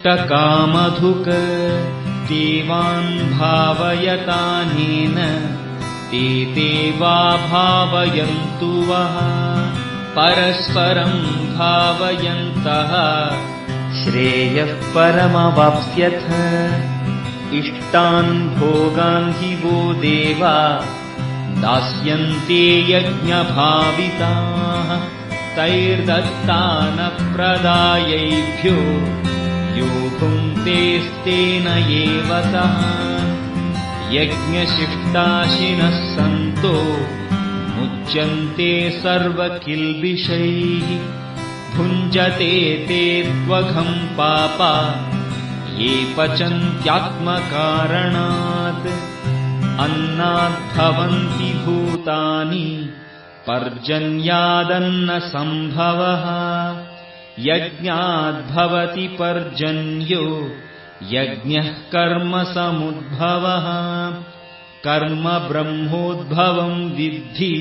इष्टकामधुक् देवान् भावयतानेन ते देवा भावयन्तु वः परस्परं भावयन्तः श्रेयः परमवाप्स्यथ इष्टान् भोगान् हि वो देवा दास्यन्ते यज्ञभाविताः तैर्दत्तानप्रदायैभ्यो यो भुङ्क्तेस्तेन एव सः यज्ञशिष्टाशिनः सन्तो मुच्यन्ते सर्वकिल्बिषैः भुञ्जते ते त्वघं पापा ये पचन्त्यात्मकारणात् अन्नाद्भवन्ति भूतानि पर्जन्यादन्नसम्भवः यज्ञाद्भवति पर्जन्यो यज्ञः कर्मसमुद्भवः कर्म ब्रह्मोद्भवं विद्धि